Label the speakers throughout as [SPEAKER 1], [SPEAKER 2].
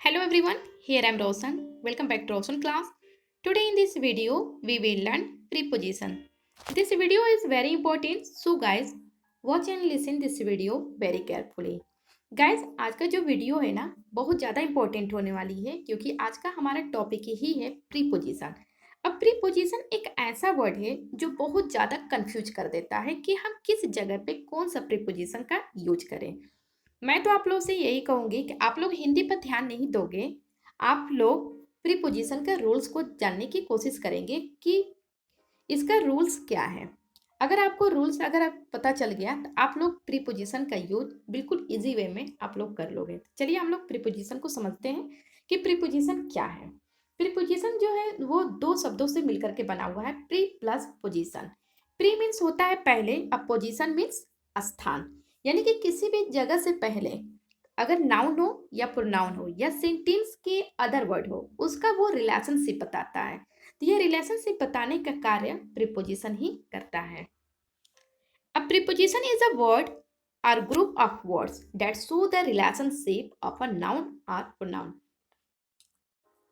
[SPEAKER 1] Hello everyone, here I am Roshan. Welcome back to Roshan class. Today in this video, we will learn preposition. This video is very important, so guys, watch and listen this video very carefully. Guys, आज का जो video है ना बहुत ज़्यादा important होने वाली है क्योंकि आज का हमारा टॉपिक ही है प्रीपोजिशन। अब प्रीपोजिशन एक ऐसा वर्ड है जो बहुत ज़्यादा कंफ्यूज कर देता है कि हम किस जगह पे कौन सा प्रीपोजिशन का यूज करें। मैं तो आप लोग से यही कहूँगी कि आप लोग हिंदी पर ध्यान नहीं दोगे, आप लोग प्रीपोजिशन के रूल्स को जानने की कोशिश करेंगे कि इसका रूल्स क्या है। अगर आपको रूल्स पता चल गया तो आप लोग प्रीपोजिशन का यूज बिल्कुल इजी वे में आप लोग कर लोगे। चलिए हम लोग प्रीपोजिशन को समझते हैं कि प्रीपोजिशन क्या है। प्रीपोजिशन जो है वो दो शब्दों से मिलकर के बना हुआ है, pre plus position. Pre means होता है पहले, अब पोजिशन मीन्स स्थान, यानी कि किसी भी जगह से पहले अगर नाउन हो या प्रोनाउन हो या सेंटेंस के अदर वर्ड हो उसका वो रिलेशनशिप बताता है। तो ये रिलेशनशिप बताने का कार्य प्रीपोजिशन ही करता है। अब प्रीपोजिशन इज अ वर्ड और group of words that show the relationship of a noun और प्रोनाउन।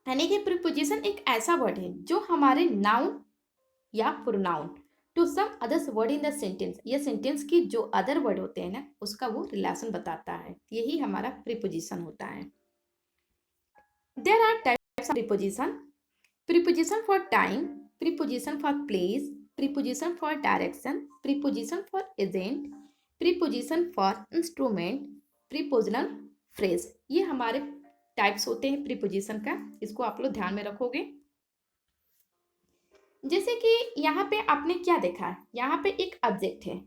[SPEAKER 1] यानी कि प्रीपोजिशन एक ऐसा वर्ड है जो हमारे नाउन या pronoun to some others word in the sentence, ये सेंटेंस की जो अदर वर्ड होते हैं ना उसका वो रिलेशन बताता है। यही हमारा प्रीपोजिशन होता है। There are types of preposition: preposition for time, preposition for place, preposition for direction, preposition for agent, preposition for instrument, prepositional phrase। ये हमारे टाइप्स होते हैं प्रीपोजिशन का, इसको आप लोग ध्यान में रखोगे। जैसे कि यहाँ पे आपने क्या देखा है, यहाँ पे एक ऑब्जेक्ट है,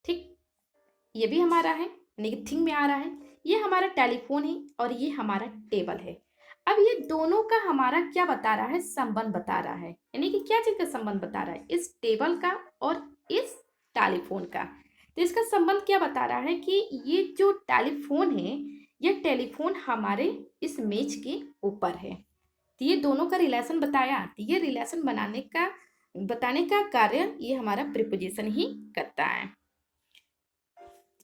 [SPEAKER 1] ठीक, ये भी हमारा है यानी कि थिंग में आ रहा है। ये हमारा टेलीफोन है और ये हमारा टेबल है। अब ये दोनों का हमारा क्या बता रहा है, संबंध बता रहा है, यानी कि क्या चीज का संबंध बता रहा है, इस टेबल का और इस टेलीफोन का। तो इसका संबंध क्या बता रहा है कि ये जो टेलीफोन है ये टेलीफोन हमारे इस मेज के ऊपर है। तो ये दोनों का रिलेशन बताया, तो ये रिलेशन बताने का कार्य ये हमारा प्रीपोजिशन ही करता है।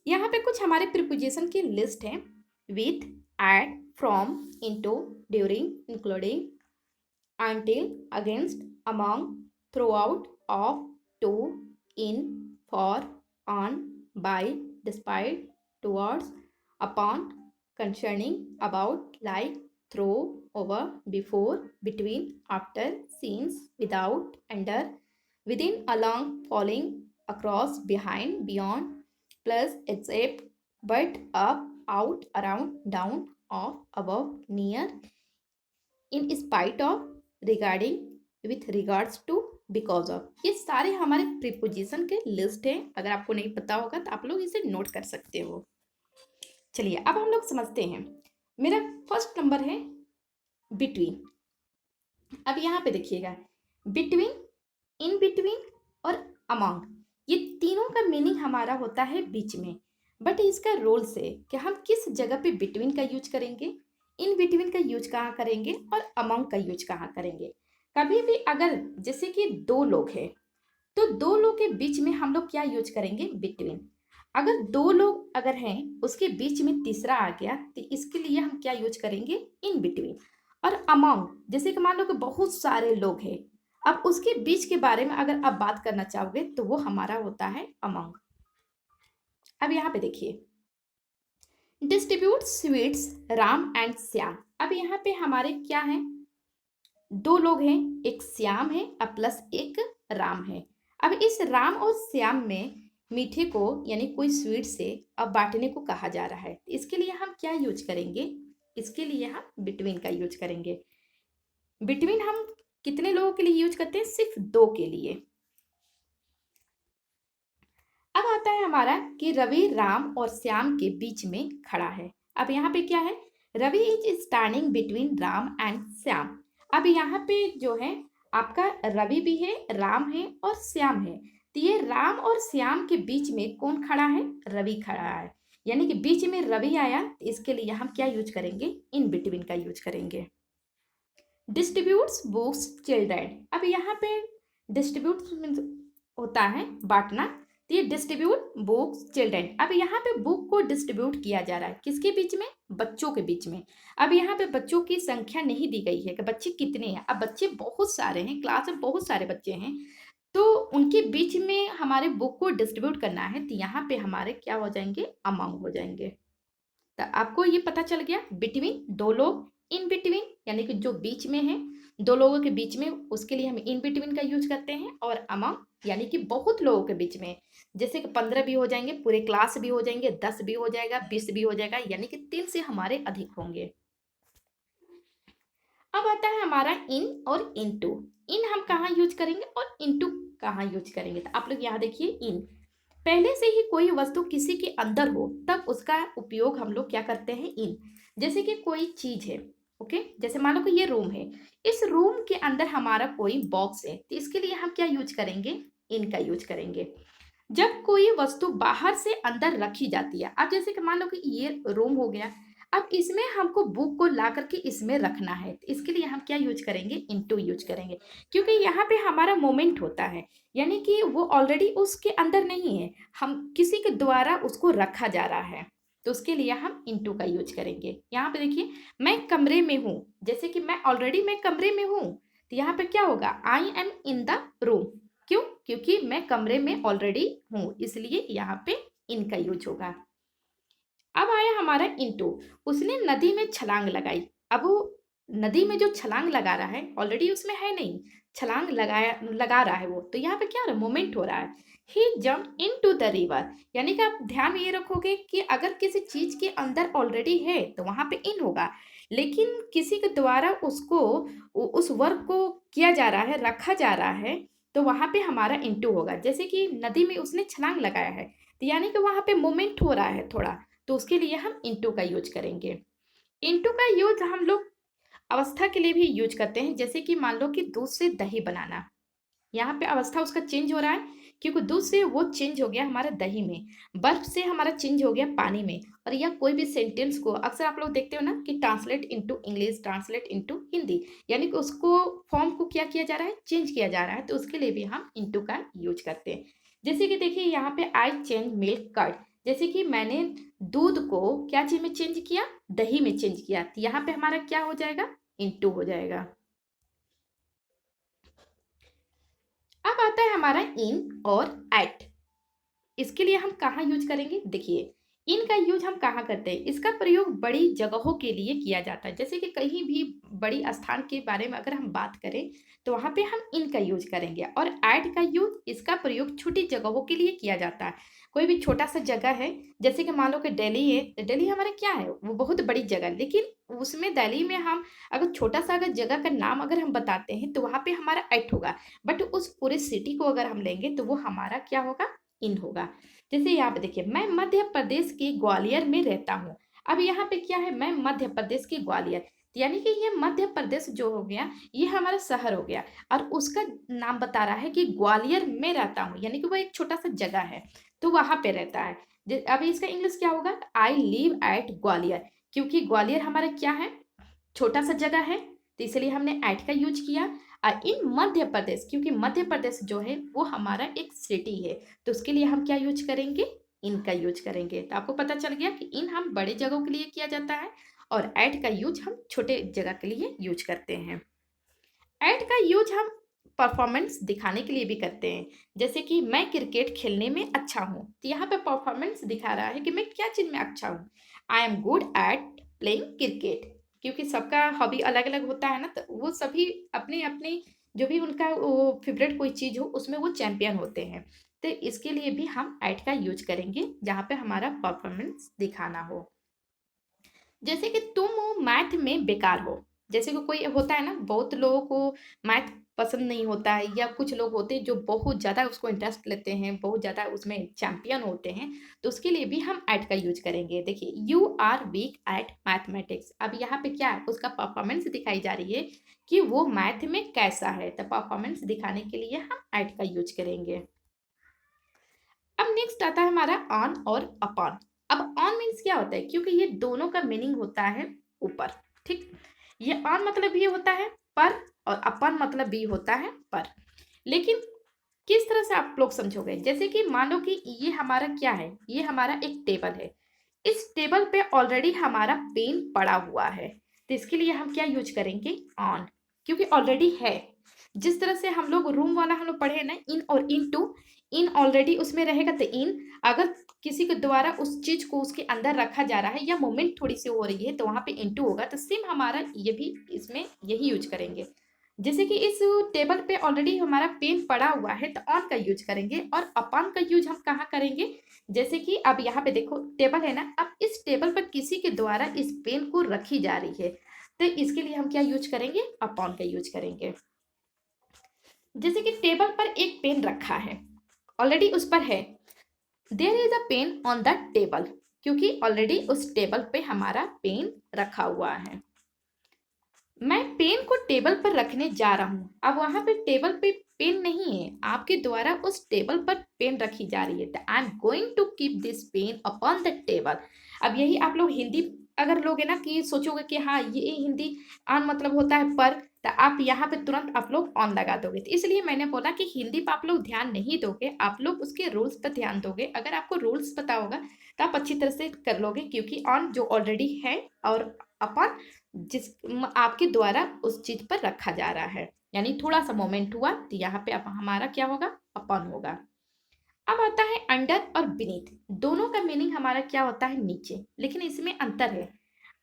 [SPEAKER 1] यहाँ पे कुछ हमारे प्रीपोजिशन की लिस्ट है: with, at, from, into, during, including, until, against, among, throughout, of, to, in, for, on, by, despite, towards, upon, concerning, about, like, through, over, before, between, after, since, without, under, within, along, following, across, behind, beyond, plus, except, but, up, out, around, down, off, above, near, in spite of, regarding, with regards to, because of. ये सारे हमारे preposition के list है। अगर आपको नहीं पता होगा तो आप लोग इसे नोट कर सकते हो। चलिए अब हम लोग समझते हैं। मेरा फर्स्ट नंबर है बिटवीन। अब यहाँ पे देखिएगा, बिटवीन, इन बिटवीन और अमॉन्ग, ये तीनों का मीनिंग हमारा होता है बीच में। बट इसका रूल्स है कि हम किस जगह पे बिटवीन का यूज करेंगे, इन बिटवीन का यूज कहाँ करेंगे और अमंग का यूज कहाँ करेंगे। कभी भी अगर जैसे कि दो लोग हैं तो दो लोग के बीच में हम लोग क्या यूज करेंगे, बिटवीन। अगर दो लोग अगर हैं उसके बीच में तीसरा आ गया तो इसके लिए हम क्या यूज करेंगे, इन बिटवीन। और अमंग, जैसे कि मान लो कि बहुत सारे लोग हैं, अब उसके बीच के बारे में अगर आप बात करना चाहोगे तो वो हमारा होता है अमंग। अब यहाँ पे देखिए, distribute sweets Ram and Shyam. अब यहाँ पे हमारे क्या है, दो लोग हैं, एक श्याम है और प्लस एक राम है। अब इस राम और श्याम में मीठे को यानी कोई स्वीट से अब बांटने को कहा जा रहा है, इसके लिए हम क्या यूज करेंगे, इसके लिए हम बिटवीन का यूज करेंगे। बिटवीन हम कितने लोगों के लिए यूज करते हैं, सिर्फ दो के लिए। अब आता है हमारा कि रवि राम और श्याम के बीच में खड़ा है। अब यहाँ पे क्या है, Ravi is standing between Ram and Shyam. अब यहाँ पे जो है आपका रवि भी है, राम है और श्याम है। तो ये राम और श्याम के बीच में कौन खड़ा है, रवि खड़ा है, यानी कि बीच में रवि आया, तो इसके लिए हम क्या यूज करेंगे, इन बिटवीन का यूज करेंगे। Distributes books children. अब यहाँ पे डिस्ट्रीब्यूट होता है बांटना, तो ये डिस्ट्रीब्यूट बुक्स चिल्ड्रन। अब यहाँ पे बुक को डिस्ट्रीब्यूट किया जा रहा है किसके बीच में, बच्चों के बीच में। अब यहाँ पे बच्चों की संख्या नहीं दी गई है कि बच्चे कितने हैं। अब बच्चे बहुत सारे हैं, क्लास में बहुत सारे बच्चे हैं, तो उनके बीच में हमारे बुक को डिस्ट्रीब्यूट करना है, तो यहाँ पे हमारे क्या हो जाएंगे, अमाउंट हो जाएंगे। तो आपको ये पता चल गया, बिटवीन दो लोग, इन बिटवीन यानी कि जो बीच में है, दो लोगों के बीच में, उसके लिए हम इन बिटवीन का यूज करते हैं। और अमंग यानी कि बहुत लोगों के बीच में, जैसे कि 15 भी हो जाएंगे, पूरे क्लास भी हो जाएंगे, 10 भी हो जाएगा, 20 भी हो जाएगा, यानी कि 3 से हमारे अधिक होंगे। अब आता है हमारा इन और इनटू। इन हम कहाँ यूज करेंगे और इनटू कहाँ यूज करेंगे। तो आप लोग यहाँ देखिए, इन पहले से ही कोई वस्तु किसी के अंदर हो तब उसका उपयोग हम लोग क्या करते हैं, इन। जैसे कि कोई चीज है, ओके, जैसे मान लो कि ये रूम है, इस रूम के अंदर हमारा कोई बॉक्स है, तो इसके लिए हम क्या यूज करेंगे, इन का यूज करेंगे। जब कोई वस्तु बाहर से अंदर रखी जाती है, अब जैसे कि मान लो कि ये रूम हो गया, अब इसमें हमको बुक को ला करके इसमें रखना है, तो इसके लिए हम क्या यूज करेंगे, इनटू यूज करेंगे। क्योंकि यहाँ पे हमारा मोमेंट होता है, यानी कि वो ऑलरेडी उसके अंदर नहीं है, हम किसी के द्वारा उसको रखा जा रहा है, तो उसके लिए हम इनटू का यूज करेंगे। यहाँ पे देखिए, मैं कमरे में हूँ, जैसे कि मैं कमरे में हूँ, तो यहाँ पे क्या होगा, I am in the room. क्यों, क्योंकि मैं कमरे में ऑलरेडी हूँ, इसलिए यहाँ पे इन का यूज होगा। अब आया हमारा इंटू, उसने नदी में छलांग लगाई। अब वो नदी में जो छलांग लगा रहा है, ऑलरेडी उसमें है नहीं, छलांग लगा रहा है वो, तो यहाँ पे क्या हो रहा है, मोमेंट हो रहा है। He jump into the river, यानी कि आप ध्यान में ये रखोगे कि अगर किसी चीज के अंदर ऑलरेडी है तो वहां पे इन होगा, लेकिन किसी के द्वारा उसको, उस वर्क को किया जा रहा है, रखा जा रहा है, तो वहां पे हमारा इंटू होगा। जैसे कि नदी में उसने छलांग लगाया है, तो यानी कि वहां पे मोमेंट हो रहा है थोड़ा, तो उसके लिए हम इनटू का यूज करेंगे। इनटू का यूज हम लोग अवस्था के लिए भी यूज करते हैं, जैसे कि मान लो कि दूध से दही बनाना, यहाँ पे अवस्था उसका चेंज हो रहा है, क्योंकि दूध से वो चेंज हो गया हमारा दही में, बर्फ से हमारा चेंज हो गया पानी में। और या कोई भी सेंटेंस को अक्सर आप लोग देखते हो ना कि translate into English, translate into Hindi, यानी कि उसको फॉर्म को क्या किया जा रहा है, चेंज किया जा रहा है, तो उसके लिए भी हम इनटू का यूज करते हैं। जैसे कि देखिए यहाँ पे आई चेंज मिल्क कर्ड, जैसे कि मैंने दूध को क्या चीज में चेंज किया, दही में चेंज किया, तो यहाँ पे हमारा क्या हो जाएगा, इनटू हो जाएगा। अब आता है हमारा इन और एट। इसके लिए हम कहाँ यूज करेंगे, देखिए इन का यूज हम कहाँ करते हैं, इसका प्रयोग बड़ी जगहों के लिए किया जाता है। जैसे कि कहीं भी बड़ी स्थान के बारे में अगर हम बात करें, तो वहां पे हम इन का यूज करेंगे। और ऐड का यूज, इसका प्रयोग छोटी जगहों के लिए किया जाता है। कोई भी छोटा सा जगह है, जैसे कि मान लो कि दिल्ली है, तो दिल्ली हमारा क्या है, वो बहुत बड़ी जगह, लेकिन उसमें दिल्ली में हम अगर छोटा सा अगर जगह का नाम अगर हम बताते हैं, तो वहां पे हमारा एट होगा, बट उस पूरे सिटी को अगर हम लेंगे तो वो हमारा क्या होगा, इन होगा। जैसे यहाँ पे देखिए, मैं मध्य प्रदेश के ग्वालियर में रहता हूँ। अब यहाँ पे क्या है, मैं मध्य प्रदेश के ग्वालियर, यानी कि ये मध्य प्रदेश जो हो गया, ये हमारा शहर हो गया, और उसका नाम बता रहा है कि ग्वालियर में रहता हूँ, यानी कि वो एक छोटा सा जगह है, तो वहां पे रहता है। अभी इसका इंग्लिश क्या होगा, आई लिव एट ग्वालियर, क्योंकि ग्वालियर हमारा क्या है, छोटा सा जगह है, तो इसलिए हमने एट का यूज किया। इन मध्य प्रदेश, क्योंकि मध्य प्रदेश जो है वो हमारा एक सिटी है, तो उसके लिए हम क्या यूज करेंगे, इन का यूज करेंगे। तो आपको पता चल गया कि इन हम बड़े जगहों के लिए किया जाता है, और एट का यूज हम छोटे जगह के लिए यूज करते हैं। एट का यूज हम परफॉर्मेंस दिखाने के लिए भी करते हैं। जैसे कि मैं क्रिकेट खेलने में अच्छा हूँ, तो यहाँ पे परफॉर्मेंस दिखा रहा है कि मैं क्या चीज में अच्छा हूँ, I am good at playing cricket. क्योंकि सबका हॉबी अलग अलग होता है ना, तो वो सभी अपनी अपनी जो भी उनका वो फेवरेट कोई चीज हो उसमें वो चैंपियन होते हैं, तो इसके लिए भी हम एट का यूज करेंगे जहाँ पे हमारा परफॉर्मेंस दिखाना हो। जैसे कि तुम मैथ में बेकार हो, जैसे कि कोई होता है ना, बहुत लोगों को मैथ पसंद नहीं होता है, या कुछ लोग होते हैं जो बहुत ज़्यादा उसको इंटरेस्ट लेते हैं, बहुत ज़्यादा उसमें चैंपियन होते हैं, तो उसके लिए भी हम एट का यूज करेंगे। देखिए, you are weak at mathematics, अब यहाँ पे क्या है, उसका परफॉर्मेंस दिखाई जा रही है कि वो मैथ में कैसा है, तो परफॉर्मेंस दिखाने के लिए हम एट का यूज करेंगे। अब नेक्स्ट आता है हमारा ऑन और अपॉन। अब ऑन मीन्स क्या होता है, क्योंकि ये दोनों का मीनिंग होता है ऊपर, ठीक, ये ऑन मतलब भी होता है पर, और अपॉन मतलब भी होता है पर, लेकिन किस तरह से आप लोग समझोगे? जैसे कि मान लो कि ये हमारा क्या है, ये हमारा एक टेबल है। इस टेबल पे ऑलरेडी हमारा पेन पड़ा हुआ है, तो इसके लिए हम क्या यूज करेंगे? ऑन, क्योंकि ऑलरेडी है। जिस तरह से हम लोग रूम वाला हम लोग पढ़े ना, इन और इन टू, इन ऑलरेडी उसमें रहेगा तो इन, अगर किसी के द्वारा उस चीज को उसके अंदर रखा जा रहा है या मूवमेंट थोड़ी सी हो रही है तो वहां पे इनटू होगा, तो सेम हमारा ये भी इसमें यही यूज करेंगे। जैसे कि इस टेबल पे ऑलरेडी हमारा पेन पड़ा हुआ है तो ऑन का यूज करेंगे, और अपॉन का यूज हम कहाँ करेंगे? जैसे कि अब यहाँ पे देखो टेबल है ना, अब इस टेबल पर किसी के द्वारा इस पेन को रखी जा रही है, तो इसके लिए हम क्या यूज करेंगे? अपॉन का यूज करेंगे। जैसे कि टेबल पर एक पेन रखा है, ऑलरेडी उस पर है, there is a pen on the table, क्योंकि ऑलरेडी उस टेबल पे हमारा पेन रखा हुआ है। मैं पेन को टेबल पर रखने जा रहा हूँ। अब वहां पे टेबल पे पेन नहीं है, आपके द्वारा उस टेबल पर पेन रखी जा रही है। I am going to keep this pen upon the table. अब यही आप लोग हिंदी अगर लोगे ना कि सोचोगे कि हाँ ये हिंदी ऑन मतलब होता है पर, तो आप यहाँ पे तुरंत आप लोग ऑन लगा दोगे। तो इसलिए मैंने बोला कि हिंदी पर आप लोग ध्यान नहीं दोगे, आप लोग उसके रूल्स पर ध्यान दोगे। अगर आपको रूल्स पता होगा तो आप अच्छी तरह से कर लोगे, क्योंकि ऑन जो ऑलरेडी है और अपॉन जिस आपके द्वारा उस चीज पर रखा जा रहा है, यानी थोड़ा सा मोमेंट हुआ तो यहाँ पे अब हमारा क्या होगा? अपॉन होगा। अब आता है अंडर और बीनीथ। दोनों का मीनिंग हमारा क्या होता है? नीचे, लेकिन इसमें अंतर है।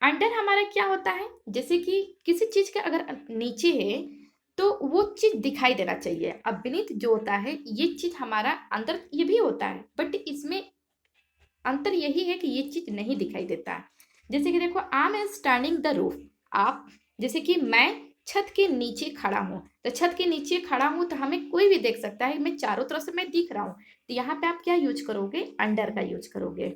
[SPEAKER 1] अंडर हमारा क्या होता है? जैसे कि किसी चीज का अगर नीचे है तो वो चीज दिखाई देना चाहिए। अब बीनीथ जो होता है ये चीज हमारा अंदर ये भी होता है, बट इसमें अंतर यही है कि ये चीज नहीं दिखाई देता है। जैसे कि देखो I am standing the roof, आप, जैसे कि मैं छत के नीचे खड़ा हूँ, तो छत के नीचे खड़ा हूँ तो हमें कोई भी देख सकता है, मैं चारों तरफ से मैं दिख रहा हूँ, तो यहाँ पे आप क्या यूज करोगे? अंडर का यूज करोगे।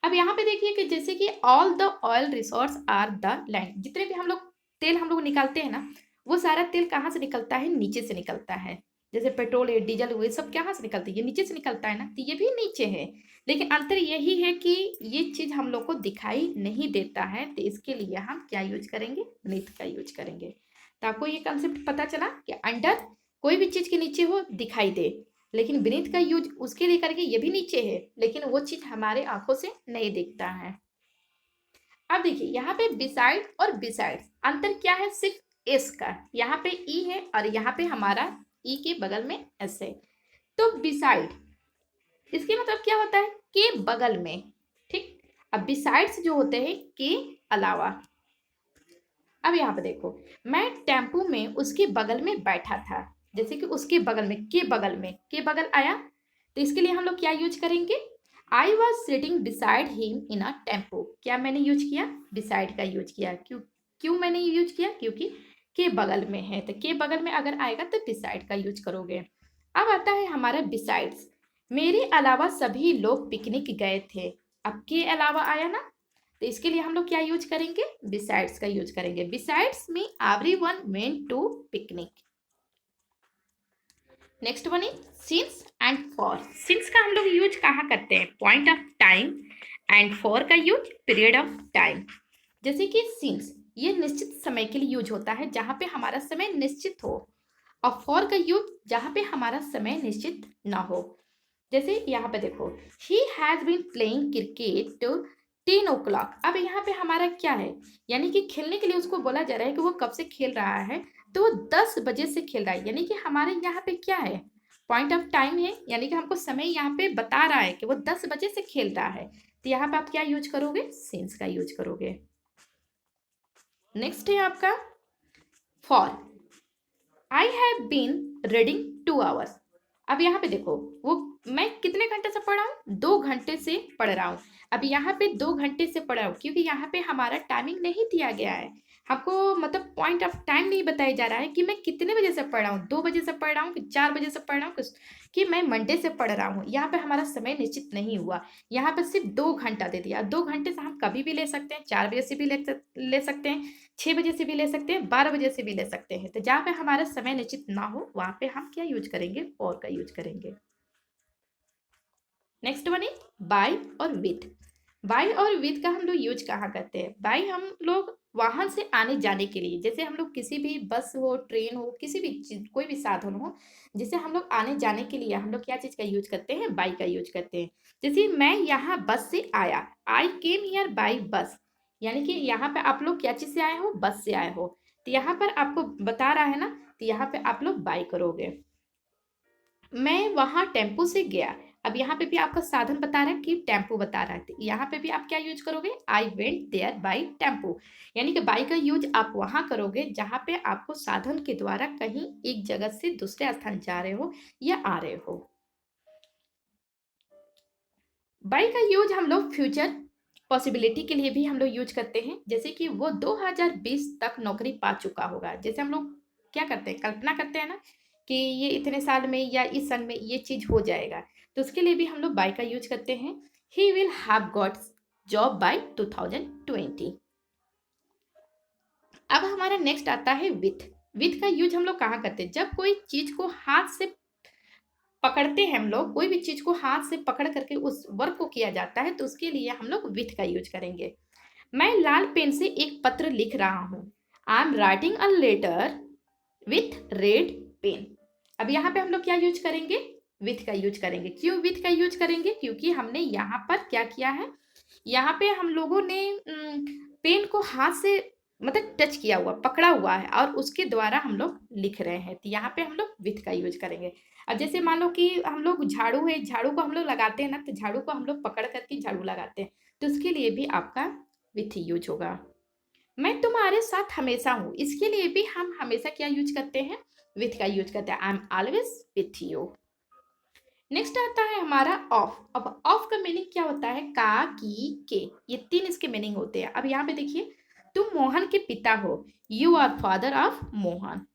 [SPEAKER 1] अब यहाँ पे देखिए कि जैसे कि all the oil resource are the land, जितने भी हम लोग तेल हम लोग निकालते हैं ना, वो सारा तेल कहाँ से निकलता है? नीचे से निकलता है। जैसे पेट्रोल है, डीजल हुए, सब कहाँ से निकलती है? ये नीचे से निकलता है ना, तो ये भी नीचे है। लेकिन अंतर यही है कि ये चीज हम लोग को दिखाई नहीं देता है, तो इसके लिए हम क्या यूज करेंगे? नीथ का यूज करेंगे। तो आपको ये कंसेप्ट पता चला कि अंडर कोई भी चीज के नीचे हो दिखाई दे, लेकिन बीनीथ का यूज उसके लिए करके ये भी नीचे है, लेकिन वो चीज हमारे आंखों से नहीं दिखता है। अब देखिए यहाँ पे बिसाइड और बिसाइड अंतर क्या है? सिर्फ एस का, यहाँ पे ई है और यहाँ पे हमारा ई के बगल में एस है। तो बिसाइड इसके मतलब क्या होता है? के बगल में। ठीक, अब बिसाइड्स जो होते हैं के अलावा। अब यहाँ पे देखो, मैं टेम्पू में उसके बगल में बैठा था, जैसे कि उसके बगल में, के बगल में, के बगल आया, तो इसके लिए हम लोग क्या यूज करेंगे? I was sitting beside him in a tempo. क्या मैंने यूज किया? बिसाइड का यूज किया। क्यों क्यों मैंने यूज किया? क्योंकि के बगल में है, तो के बगल में अगर आएगा तो बिसाइड का यूज करोगे। अब आता है हमारा बिसाइड्स। मेरे अलावा सभी लोग पिकनिक गए थे। अब के अलावा आया ना, तो इसके लिए हम लोग क्या यूज करेंगे? बिसाइड्स का यूज करेंगे। Besides me everyone went to picnic. Next one is since and for. Since का हम लोग यूज कहाँ करते हैं? Point of time, and for का यूज पीरियड ऑफ टाइम। जैसे कि सिंस ये निश्चित समय के लिए यूज होता है जहां पे हमारा समय निश्चित हो, और फॉर का यूज जहां पे हमारा समय निश्चित ना हो। जैसे यहाँ पे देखो, he has been playing cricket 10 o'clock। अब यहाँ पे हमारा क्या है? यानी कि खेलने के लिए उसको बोला जा रहा है कि वो कब से खेल रहा है, तो वो 10 बजे से खेल रहा है, यानी कि हमारे यहाँ पे क्या है? पॉइंट ऑफ टाइम है, यानी कि हमको समय यहाँ पे बता रहा है कि वो 10 बजे से खेल रहा है, तो यहाँ पे आप क्या यूज करोगे? सिंस का यूज करोगे। नेक्स्ट है आपका for. I have been reading 2 hours। अब यहाँ पे देखो, वो मैं कितने घंटे से पढ़ रहा हूँ? 2 घंटे से पढ़ रहा हूँ। अब यहाँ पे 2 घंटे से पढ़ रहा हूँ क्योंकि यहाँ पे हमारा टाइमिंग नहीं दिया गया है, हमको मतलब पॉइंट ऑफ टाइम नहीं बताया जा रहा है कि मैं कितने बजे से पढ़ रहा हूँ, 2 बजे से पढ़ रहा हूँ कि 4 बजे से पढ़ रहा हूँ कि मैं मंडे से पढ़ रहा हूँ। यहाँ पे हमारा समय निश्चित नहीं हुआ, यहाँ पे सिर्फ 2 घंटा दे दिया। 2 घंटे से हम कभी भी ले सकते हैं, 4 बजे से भी ले सकते हैं, 6 बजे से भी ले सकते हैं, 12 बजे से भी ले सकते हैं। तो जहाँ पे हमारा समय निश्चित ना हो वहाँ पे हम क्या यूज करेंगे? फॉर का यूज करेंगे। नेक्स्ट वन इज बाय और विथ। बाय और विद का हम लोग यूज कहाँ करते हैं? बाय हम लोग वाहन से आने जाने के लिए, जैसे हम लोग किसी भी बस हो, ट्रेन हो, किसी भी चीज, कोई भी साधन हो, जिसे हम लोग आने जाने के लिए हम लोग क्या चीज का यूज करते हैं? बाय का यूज करते हैं। जैसे मैं यहाँ बस से आया, आई केम हियर बाय बस, यानी कि यहाँ पे आप लोग क्या चीज से आए हो? बस से आए हो। तो यहाँ पर आपको बता रहा है ना, तो यहाँ पे आप लोग बाय करोगे। मैं वहां टेम्पो से गया, अब यहाँ पे भी आपका साधन बता रहा है कि टेम्पो बता रहा है, तो यहाँ पे भी आप क्या यूज करोगे? I went there by tempo, यानी कि बाई का यूज आप वहां करोगे जहां पे आपको साधन के द्वारा कहीं एक जगह से दूसरे स्थान जा रहे हो या आ रहे हो। बाई का यूज हम लोग फ्यूचर पॉसिबिलिटी के लिए भी हम लोग यूज करते हैं, जैसे कि वो 2020 तक नौकरी पा चुका होगा। जैसे हम लोग क्या करते हैं? कल्पना करते हैं ना कि ये इतने साल में या इस साल में ये चीज हो जाएगा, तो उसके लिए भी हम लोग बाय का यूज करते हैं। He will have got job by 2020। अब हमारा नेक्स्ट आता है विथ। विथ का यूज हम लोग कहाँ करते हैं? जब कोई चीज को हाथ से पकड़ते हैं, हम लोग कोई भी चीज को हाथ से पकड़ करके उस वर्क को किया जाता है, तो उसके लिए हम लोग विथ का यूज करेंगे। मैं लाल पेन से एक पत्र लिख रहा हूं, I am writing a letter with red pen. अब यहाँ पे हम लोग क्या यूज करेंगे? विथ का यूज करेंगे। क्यों विथ का यूज करेंगे? क्योंकि हमने यहाँ पर क्या किया है, यहाँ पे हम लोगों ने पेन को हाथ से मतलब टच किया हुआ, पकड़ा हुआ है, और उसके द्वारा हम लोग लिख रहे हैं, तो यहाँ पे हम लोग विथ का यूज करेंगे। अब जैसे मान लो कि हम लोग झाड़ू है, झाड़ू को हम लोग लगाते हैं ना, तो झाड़ू को हम लोग पकड़ करके झाड़ू लगाते हैं, तो उसके लिए भी आपका विथ यूज होगा। मैं तुम्हारे साथ हमेशा हूँ, इसके लिए भी हम हमेशा क्या यूज करते हैं? विथ का यूज करते हैं। I am always with you. Next आता है हमारा ऑफ। अब ऑफ का मीनिंग क्या होता है? का, की, के, ये तीन इसके मीनिंग होते हैं। अब यहाँ पे देखिए, तुम मोहन के पिता हो, you are father of Mohan.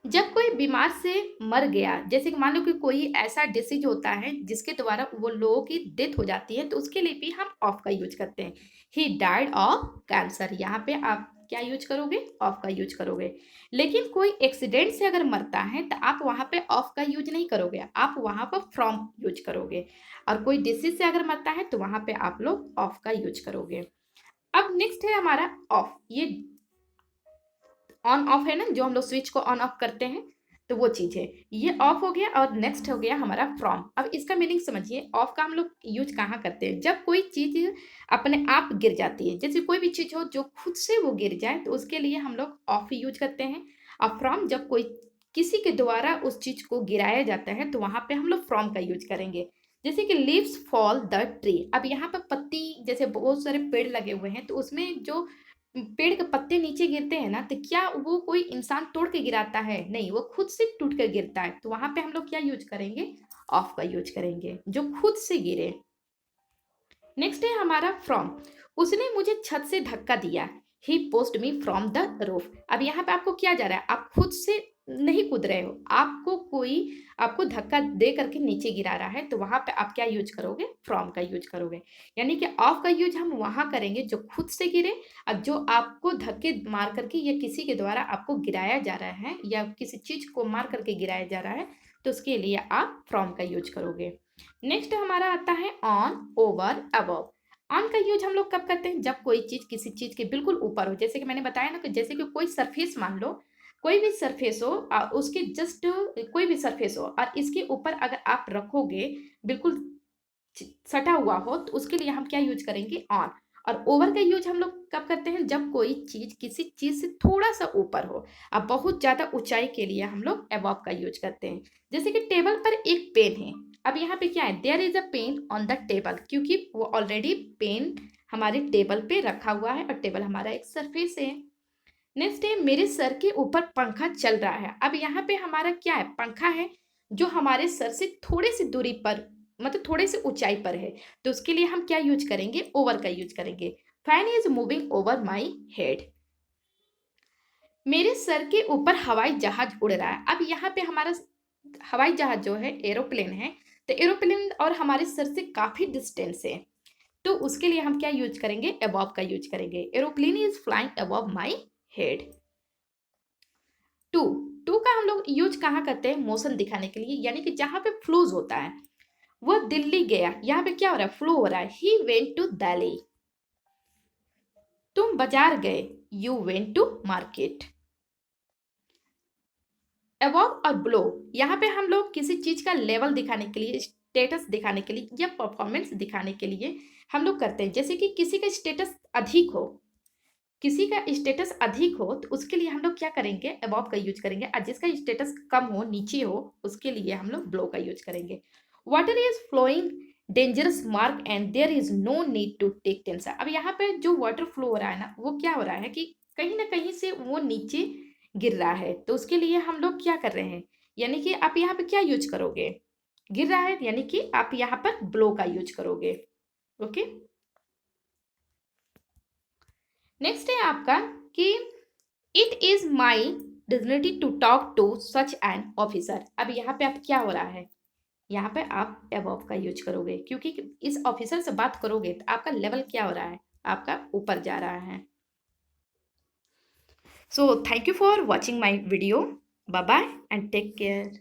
[SPEAKER 1] जब कोई बीमार से मर गया, जैसे कि मान लो कि कोई ऐसा डिसीज होता है जिसके द्वारा वो लोगों की डेथ हो जाती है, तो उसके लिए भी हम ऑफ का यूज करते हैं। ही डाइड ऑफ कैंसर, यहाँ पे आप क्या यूज करोगे? ऑफ का यूज करोगे। लेकिन कोई एक्सीडेंट से अगर मरता है तो आप वहां पे ऑफ का यूज नहीं करोगे, आप वहां पर फ्रॉम यूज करोगे। और कोई डिसीज से अगर मरता है तो वहां पे आप लोग ऑफ का यूज करोगे। अब नेक्स्ट है हमारा ऑफ। ये ऑन ऑफ है ना, जो हम लोग स्विच को ऑन ऑफ करते हैं, तो वो चीज है। ये ऑफ हो गया। और नेक्स्ट हो गया हमारा फ्रॉम। अब इसका मीनिंग समझिए, ऑफ का हम लोग यूज कहाँ करते हैं? जब कोई चीज अपने आप गिर जाती है, जैसे कोई भी चीज हो जो खुद से वो गिर जाए, तो उसके लिए हम लोग ऑफ यूज करते हैं। और फ्रॉम जब कोई किसी के द्वारा उस चीज को गिराया जाता है, तो वहां पे हम लोग फ्रॉम का यूज करेंगे। जैसे कि लीव्स फॉल द ट्री। अब यहाँ पर पत्ती, जैसे बहुत सारे पेड़ लगे हुए हैं, तो उसमें जो पेड़ के पत्ते नीचे गिरते हैं ना, तो क्या वो कोई इंसान तोड़ के गिराता है? नहीं, वो खुद से टूट कर गिरता है, तो वहां पे हम लोग क्या यूज करेंगे? ऑफ का यूज करेंगे, जो खुद से गिरे। नेक्स्ट है हमारा फ्रॉम। उसने मुझे छत से धक्का दिया, he pushed me from the roof. अब यहाँ पे आपको क्या जा रहा है? आप खुद से नहीं कूद रहे हो, आपको कोई आपको धक्का दे करके नीचे गिरा रहा है, तो वहां पे आप क्या यूज करोगे? फ्रॉम का यूज करोगे। यानी कि ऑफ का यूज हम वहां करेंगे जो खुद से गिरे, और जो आपको धक्के मार करके या किसी के द्वारा आपको गिराया जा रहा है या किसी चीज को मार करके गिराया जा रहा है, तो उसके लिए आप फ्रॉम का यूज करोगे। नेक्स्ट हमारा आता है ऑन, ओवर, अबव। ऑन का यूज हम लोग कब करते हैं? जब कोई चीज किसी चीज के बिल्कुल ऊपर हो, जैसे कि मैंने बताया ना कि जैसे कि कोई सरफेस, मान लो कोई भी सरफेस हो, उसके जस्ट कोई भी सरफेस हो, और इसके ऊपर अगर आप रखोगे, बिल्कुल सटा हुआ हो, तो उसके लिए हम क्या यूज करेंगे? ऑन। और ओवर का यूज हम लोग कब करते हैं? जब कोई चीज किसी चीज से थोड़ा सा ऊपर हो। अब बहुत ज्यादा ऊंचाई के लिए हम लोग अबव का यूज करते हैं। जैसे कि टेबल पर एक पेन है। अब यहाँ पे क्या है? There is a pen on the table, क्योंकि वो ऑलरेडी पेन हमारे टेबल पे रखा हुआ है, और टेबल हमारा एक सरफेस है। नेक्स्ट है मेरे सर के ऊपर पंखा चल रहा है। अब यहाँ पे हमारा क्या है? पंखा है, जो हमारे सर से थोड़े से दूरी पर, मतलब थोड़े से ऊंचाई पर है, तो उसके लिए हम क्या यूज करेंगे? ओवर का यूज करेंगे। Fan is moving over my head. मेरे सर के ऊपर हवाई जहाज उड़ रहा है। अब यहाँ पे हमारा हवाई जहाज जो है एरोप्लेन है, तो एरोप्लेन और हमारे सर से काफी डिस्टेंस है, तो उसके लिए हम क्या यूज करेंगे? अबव का यूज करेंगे। Aeroplane is flying above my head. To. To का हम लोग यूज कहाँ करते हैं? मोशन दिखाने के लिए, यानी कि जहां पे फ्लोज होता है। वो दिल्ली गया, यहाँ पे क्या हो रहा है, फ्लो हो रहा है, ही वेंट टू दिल्ली। तुम बाजार गए, you went to market. Above और ब्लो, यहाँ पे हम लोग किसी चीज का लेवल दिखाने के लिए, स्टेटस दिखाने के लिए या परफॉर्मेंस दिखाने के लिए हम लोग करते हैं। जैसे कि किसी का स्टेटस अधिक हो, किसी का स्टेटस अधिक हो तो उसके लिए हम लोग क्या करेंगे, अबव का यूज करेंगे, और जिसका स्टेटस कम हो, नीचे हो, उसके लिए हम लोग ब्लो का यूज करेंगे। Water is flowing dangerous mark and there is no need to take tension. अब यहाँ पे जो वाटर फ्लो हो रहा है ना, वो क्या हो रहा है कि कहीं ना कहीं से वो नीचे गिर रहा है, तो उसके लिए हम लोग क्या कर रहे हैं, यानी कि आप यहाँ पे क्या यूज करोगे, गिर रहा है, यानी कि आप यहाँ पर ब्लो का यूज करोगे। ओके, नेक्स्ट है आपका कि it is my dignity to talk to such an officer. अब यहाँ पे आप क्या हो रहा है, यहाँ पे आप अबव का यूज करोगे, क्योंकि इस ऑफिसर से बात करोगे तो आपका लेवल क्या हो रहा है, आपका ऊपर जा रहा है। So thank you for watching my video, bye bye and take care.